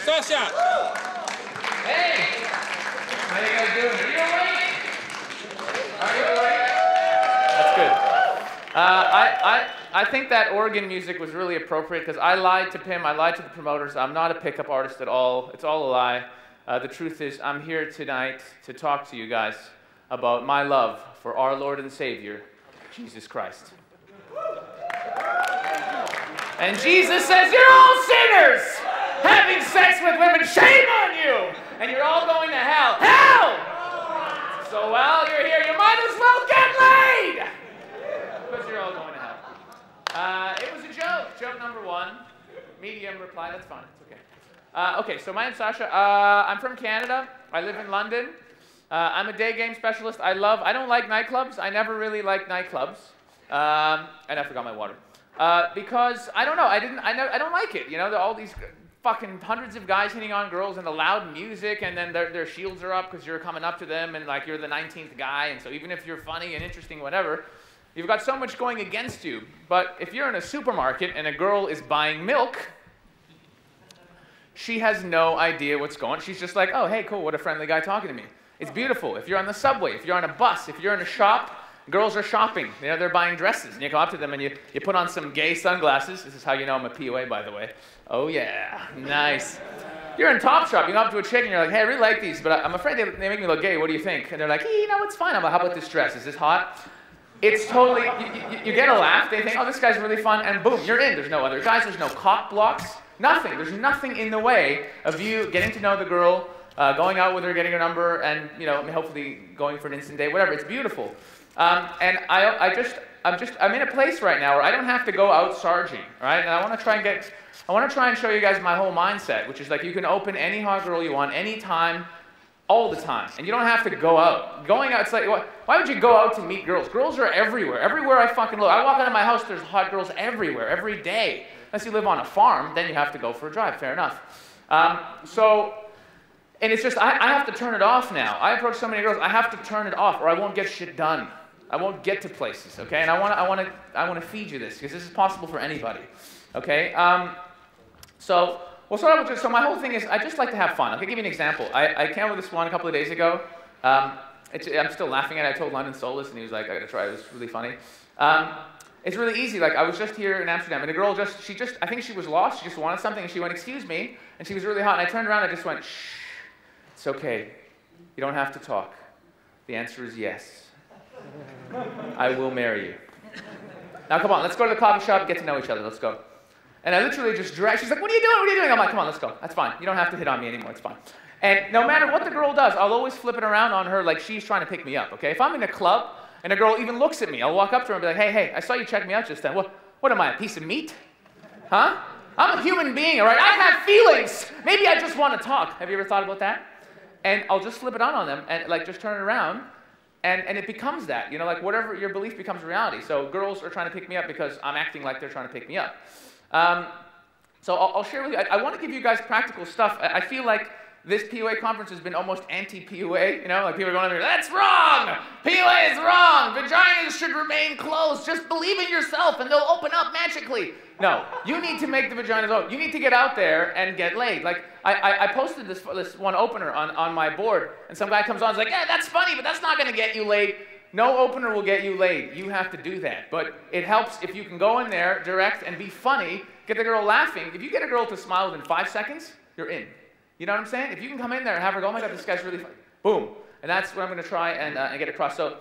Sasha! Hey! How you guys doing? Are you awake? Are you awake? That's good. I think that organ music was really appropriate because I lied to Pim, I lied to the promoters. I'm not a pickup artist at all. It's all a lie. The truth is, I'm here tonight to talk to you guys about my love for our Lord and Savior, Jesus Christ. And Jesus says, you're all sinners! Having sex with women, shame on you! And you're all going to hell. Hell! So while you're here, you might as well get laid! Because you're all going to hell. It was a joke. Joke number one. Medium reply, that's fine. It's okay. Okay, so my name's Sasha. I'm from Canada. I live in London. I'm a day game specialist. I don't like nightclubs. I never really liked nightclubs. And I forgot my water. Because, I don't know, I don't like it. You know, all these fucking hundreds of guys hitting on girls and the loud music, and then their shields are up because you're coming up to them and like you're the 19th guy, and so even if you're funny and interesting, whatever, you've got so much going against you. But if you're in a supermarket and a girl is buying milk, she has no idea what's going on. She's just like, oh, hey, cool, what a friendly guy talking to me. It's beautiful. If you're on the subway, if you're on a bus, if you're in a shop, girls are shopping. You know, they're buying dresses. And you go up to them and you put on some gay sunglasses. This is how you know I'm a POA, by the way. Oh, yeah. Nice. You're in Topshop. You go up to a chick and you're like, hey, I really like these, but I'm afraid they make me look gay. What do you think? And they're like, hey, you know, it's fine. I'm like, how about this dress? Is this hot? It's totally, you get a laugh. They think, oh, this guy's really fun. And boom, you're in. There's no other guys. There's no cock blocks. Nothing. There's nothing in the way of you getting to know the girl, going out with her, getting her number, and, you know, hopefully going for an instant date, whatever. It's beautiful. And I'm in a place right now where I don't have to go out sarging, right? And I want to try and show you guys my whole mindset, which is like you can open any hot girl you want, anytime, all the time. And you don't have to go out. Going out, it's like, why would you go out to meet girls? Girls are everywhere. Everywhere I fucking look. I walk out of my house, there's hot girls everywhere, every day. Unless you live on a farm, then you have to go for a drive, fair enough. And it's just, I have to turn it off now. I approach so many girls, I have to turn it off or I won't get shit done. I won't get to places, okay? And I want to feed you this because this is possible for anybody, okay? So we'll start off with so my whole thing is I just like to have fun. I'll give you an example. I came up with this one a couple of days ago. I'm still laughing at it. I told London Solus and he was like, I gotta try it. It was really funny. It's really easy. Like I was just here in Amsterdam and a girl I think she was lost. She just wanted something and she went, excuse me. And she was really hot and I turned around and I just went, shh, it's okay. You don't have to talk. The answer is yes. I will marry you. Now come on, let's go to the coffee shop and get to know each other. Let's go. And I literally just dragged, she's like, what are you doing? What are you doing? I'm like, come on, let's go. That's fine. You don't have to hit on me anymore. It's fine. And no matter what the girl does, I'll always flip it around on her like she's trying to pick me up, okay? If I'm in a club and a girl even looks at me, I'll walk up to her and be like, hey, I saw you check me out just then. What am I, a piece of meat? Huh? I'm a human being, all right? I have feelings. Maybe I just want to talk. Have you ever thought about that? And I'll just flip it on them and like just turn it around. And it becomes that, you know, like whatever your belief becomes reality. So girls are trying to pick me up because I'm acting like they're trying to pick me up. So I'll share with you, I want to give you guys practical stuff. I feel like this POA conference has been almost anti-POA, you know, like people are going over here, that's wrong! POA is wrong! Vaginas should remain closed. Just believe in yourself and they'll open up magically. No, you need to make the vaginas open. You need to get out there and get laid. Like, I posted this one opener on my board, and some guy comes on and is like, yeah, that's funny, but that's not going to get you laid. No opener will get you laid. You have to do that. But it helps if you can go in there, direct, and be funny, get the girl laughing. If you get a girl to smile within 5 seconds, you're in. You know what I'm saying? If you can come in there and have her go, oh my God, this guy's really funny. Boom. And that's what I'm going to try and get across. So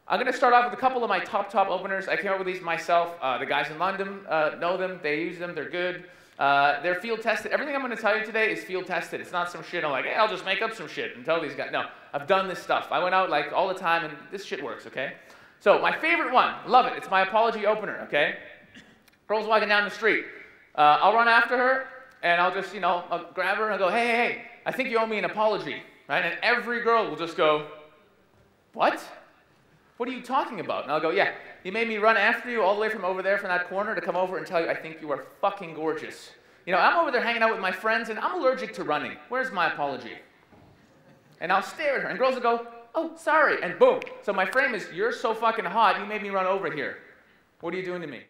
I'm going to start off with a couple of my top openers. I came up with these myself. The guys in London know them. They use them. They're good. They're field tested. Everything I'm going to tell you today is field tested. It's not some shit I'm like, hey, I'll just make up some shit and tell these guys. No, I've done this stuff. I went out like all the time and this shit works, okay? So my favorite one, love it. It's my apology opener, okay? Girl's walking down the street. I'll run after her and I'll just, you know, I'll grab her and I'll go, hey, I think you owe me an apology, right? And every girl will just go, what? What are you talking about? And I'll go, yeah, you made me run after you all the way from over there from that corner to come over and tell you I think you are fucking gorgeous. You know, I'm over there hanging out with my friends and I'm allergic to running. Where's my apology? And I'll stare at her and girls will go, oh, sorry, and boom. So my frame is, you're so fucking hot, you made me run over here. What are you doing to me?